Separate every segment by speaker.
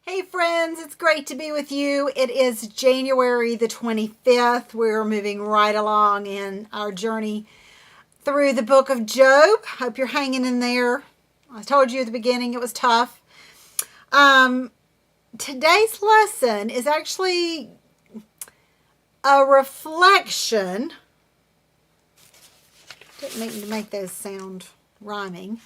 Speaker 1: Hey friends, it's great to be with you. It is January the 25th. We're moving right along in our journey through the book of Job. Hope you're hanging in there. I told you at the beginning it was tough. Today's lesson is actually a reflection. Didn't mean to make those sound rhyming.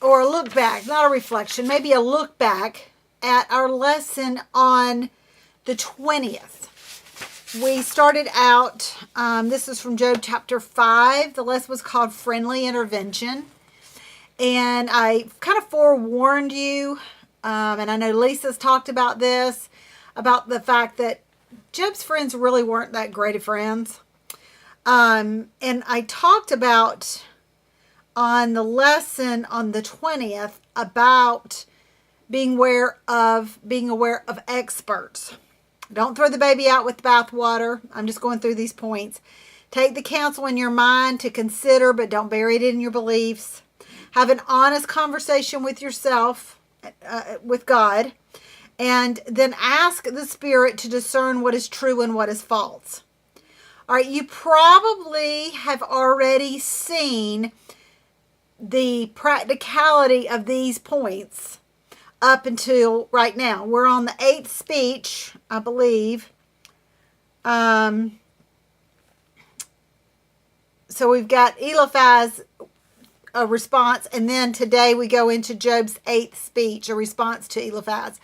Speaker 1: Or a look back, not a reflection, maybe a look back at our lesson on the 20th. We started out, this is from Job chapter 5. The lesson was called Friendly Intervention. And I kind of forewarned you, and I know Lisa's talked about this, about the fact that Job's friends really weren't that great of friends. And I talked about on the lesson on the 20th about being aware of experts. Don't throw the baby out with the bathwater. I'm just going through these points. Take the counsel in your mind to consider, but don't bury it in your beliefs. Have an honest conversation with yourself, with God, and then ask the Spirit to discern what is true and what is false. All right, you probably have already seen the practicality of these points up until right now. We're on the 8th speech, I believe. So we've got Eliphaz, a response, and then today we go into Job's 8th speech, a response to Eliphaz.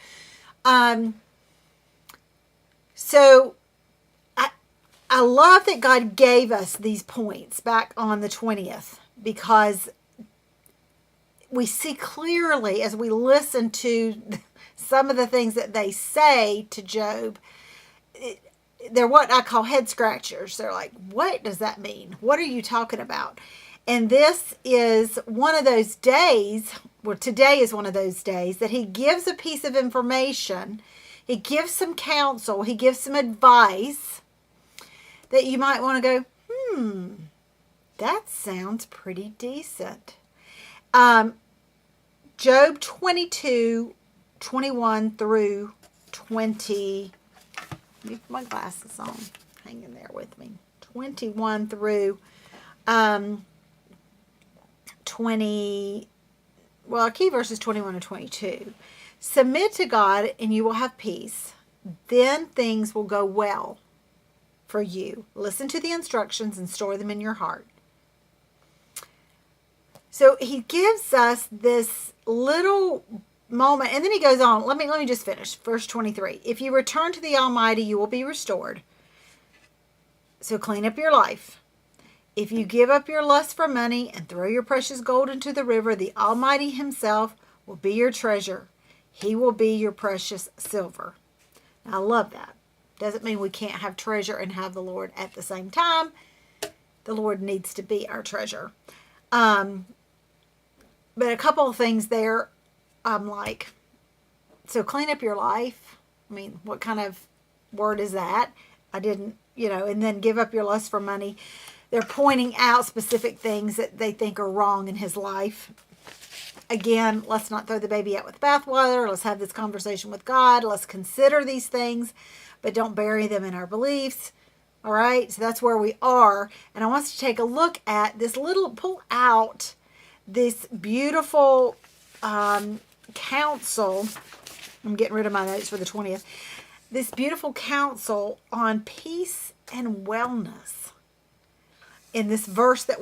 Speaker 1: So I love that God gave us these points back on the 20th, because we see clearly as we listen to some of the things that they say to Job. They're what I call head scratchers. They're like, what does that mean? What are you talking about? And this is one of those days, well, today is one of those days that he gives a piece of information. He gives some counsel. He gives some advice that you might want to go, that sounds pretty decent. Job 22, 21 through 20. Let me put my glasses on. Hang in there with me. 21 through 20. Well, our key verse is 21 and 22. Submit to God and you will have peace. Then things will go well for you. Listen to the instructions and store them in your heart. So he gives us this little moment, and then he goes on. Let me just finish. Verse 23. If you return to the Almighty, you will be restored. So clean up your life. If you give up your lust for money and throw your precious gold into the river, the Almighty himself will be your treasure. He will be your precious silver. Now, I love that. Doesn't mean we can't have treasure and have the Lord at the same time. The Lord needs to be our treasure. But a couple of things there, I'm like, so clean up your life. I mean, what kind of word is that? I didn't, and then give up your lust for money. They're pointing out specific things that they think are wrong in his life. Again, let's not throw the baby out with the bathwater. Let's have this conversation with God. Let's consider these things, but don't bury them in our beliefs. All right, so that's where we are. And I want us to take a look at this pull out this beautiful counsel. I'm getting rid of my notes for the 20th. This beautiful counsel on peace and wellness in this verse the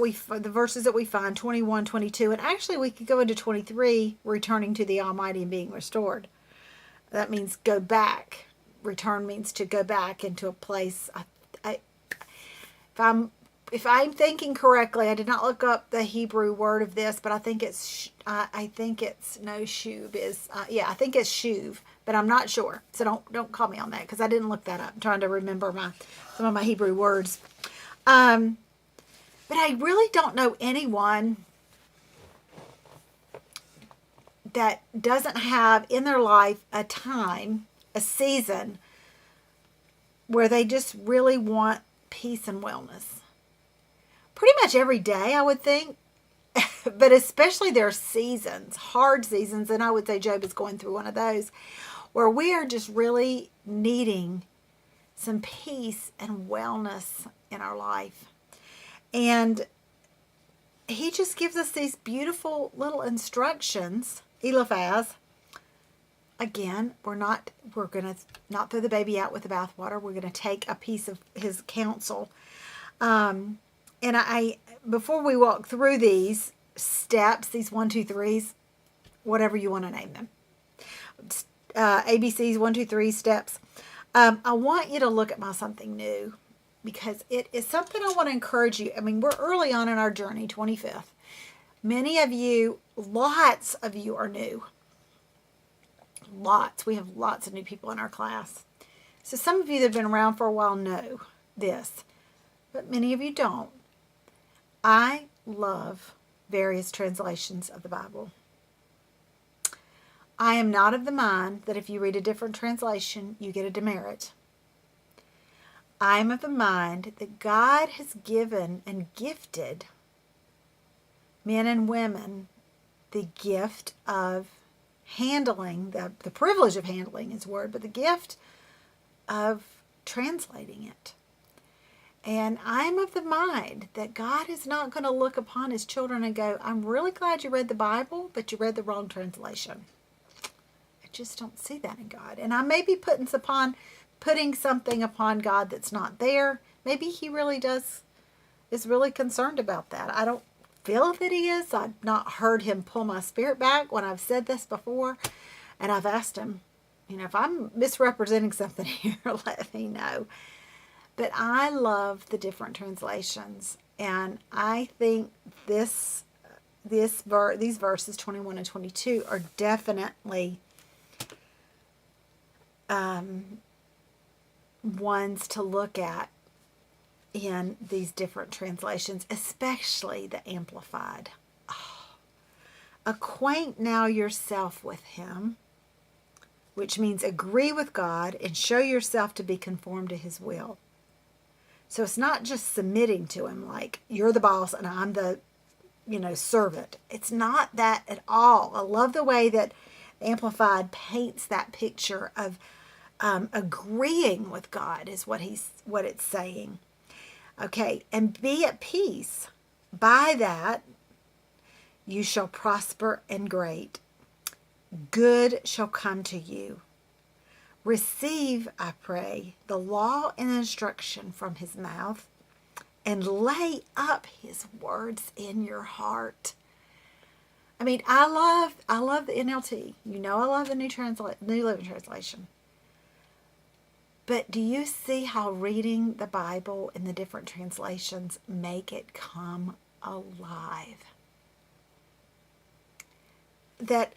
Speaker 1: verses that we find, 21, 22, and actually we could go into 23, returning to the Almighty and being restored. That means go back. Return means to go back into a place. If I'm thinking correctly, I did not look up the Hebrew word of this, but I think it's shuv is, I think it's shuv, but I'm not sure. So don't call me on that, because I didn't look that up. I'm trying to remember some of my Hebrew words. But I really don't know anyone that doesn't have in their life a season where they just really want peace and wellness. Pretty much every day, I would think. But especially there are seasons, hard seasons, and I would say Job is going through one of those, where we are just really needing some peace and wellness in our life. And he just gives us these beautiful little instructions. Eliphaz, again, we're going to not throw the baby out with the bathwater. We're going to take a piece of his counsel. And I before we walk through these steps, these 1, 2, 3s, whatever you want to name them, ABCs, 1, 2, 3 steps, I want you to look at my something new, because it is something I want to encourage you. I mean, we're early on in our journey, 25th. Many of you, lots of you are new. Lots. We have lots of new people in our class. So some of you that have been around for a while know this, but many of you don't. I love various translations of the Bible. I am not of the mind that if you read a different translation, you get a demerit. I am of the mind that God has given and gifted men and women the gift of handling, the privilege of handling His Word, but the gift of translating it. And I'm of the mind that God is not going to look upon His children and go, I'm really glad you read the Bible, but you read the wrong translation. I just don't see that in God. And I may be putting something upon God that's not there. Maybe He really is really concerned about that. I don't feel that He is. I've not heard Him pull my spirit back when I've said this before. And I've asked Him, if I'm misrepresenting something here, let me know. But I love the different translations. And I think these verses 21 and 22 are definitely ones to look at in these different translations, especially the Amplified. Oh. Acquaint now yourself with Him, which means agree with God and show yourself to be conformed to His will. So it's not just submitting to Him like you're the boss and I'm the, servant. It's not that at all. I love the way that Amplified paints that picture of agreeing with God is what it's saying. Okay, and be at peace. By that, you shall prosper and great. Good shall come to you. Receive, I pray, the law and instruction from His mouth, and lay up His words in your heart. I mean, I love the NLT. I love the New Living Translation. But do you see how reading the Bible in the different translations make it come alive? That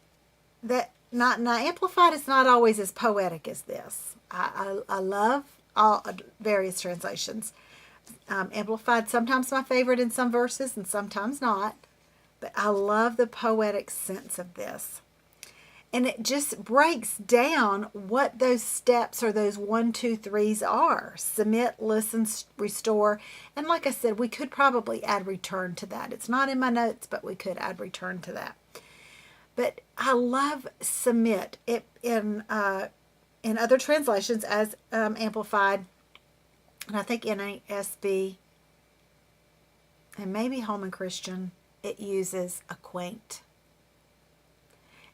Speaker 1: not Amplified is not always as poetic as this. I love all various translations. Amplified sometimes my favorite in some verses and sometimes not. But I love the poetic sense of this. And it just breaks down what those steps or those 1, 2, 3s are. Submit, listen, restore. And like I said, we could probably add return to that. It's not in my notes, but we could add return to that. But I love submit. It in other translations as Amplified, and I think NASB, and maybe Holman Christian, it uses acquaint.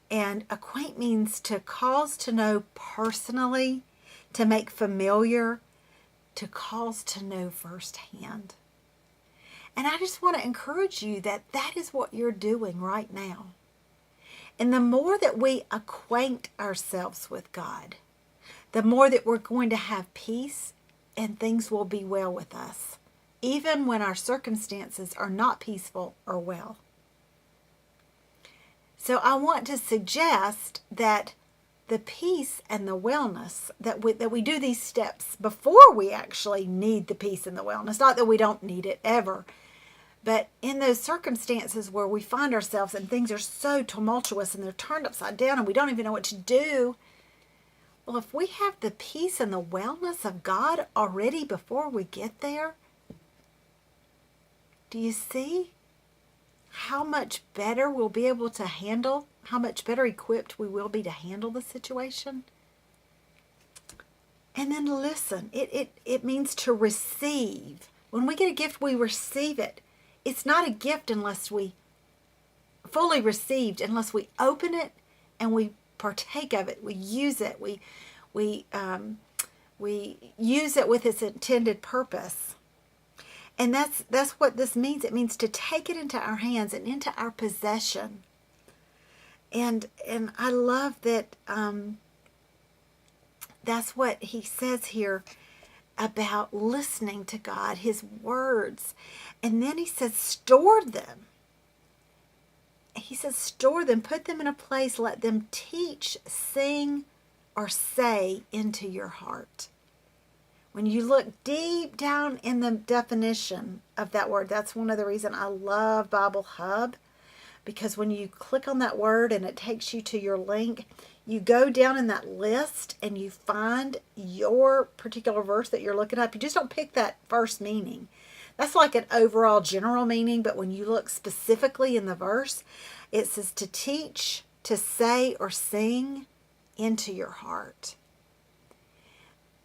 Speaker 1: And acquaint means to cause to know personally, to make familiar, to cause to know firsthand. And I just want to encourage you that is what you're doing right now. And the more that we acquaint ourselves with God, the more that we're going to have peace and things will be well with us, even when our circumstances are not peaceful or well. So I want to suggest that the peace and the wellness, that we do these steps before we actually need the peace and the wellness. Not that we don't need it ever, but in those circumstances where we find ourselves and things are so tumultuous and they're turned upside down and we don't even know what to do, Well, if we have the peace and the wellness of God already before we get there, do you see how much better we'll be able to handle, how much better equipped we will be to handle the situation? And then listen, it means to receive. When we get a gift, we receive it. It's not a gift unless we fully received, unless we open it and we partake of it. We use it. We use it with its intended purpose. And that's what this means. It means to take it into our hands and into our possession. And I love that that's what he says here about listening to God, his words. And then he says, store them. He says, store them, put them in a place, let them teach, sing, or say into your heart. When you look deep down in the definition of that word, that's one of the reasons I love Bible Hub, because when you click on that word and it takes you to your link, you go down in that list and you find your particular verse that you're looking up. You just don't pick that first meaning. That's like an overall general meaning, but when you look specifically in the verse, it says to teach, to say, or sing into your heart.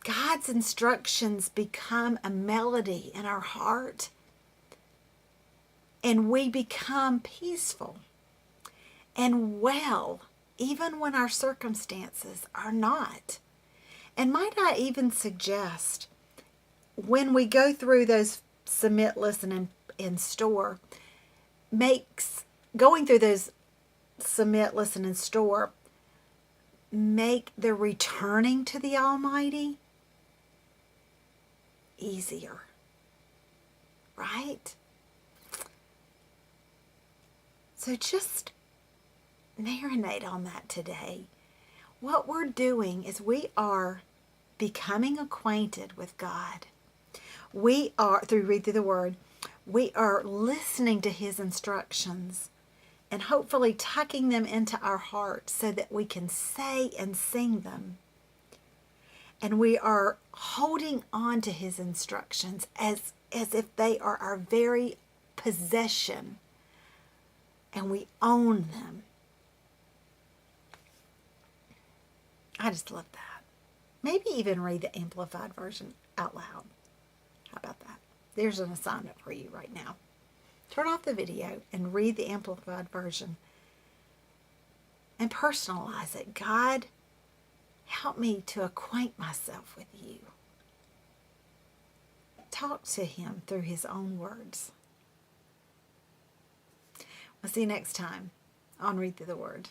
Speaker 1: God's instructions become a melody in our heart, and we become peaceful and well, even when our circumstances are not. And might I even suggest, when we go through those submit, listen, and store, going through those submit, listen, and store, make the returning to the Almighty easier, right? So just marinate on that today. What we're doing is we are becoming acquainted with God. We are, read through the Word, we are listening to his instructions and hopefully tucking them into our hearts so that we can say and sing them. And we are holding on to his instructions as if they are our very possession, and we own them. I just love that. Maybe even read the Amplified Version out loud. How about that? There's an assignment for you right now. Turn off the video and read the Amplified Version and personalize it. God, help me to acquaint myself with you. Talk to him through his own words. We'll see you next time on Read Through the Word.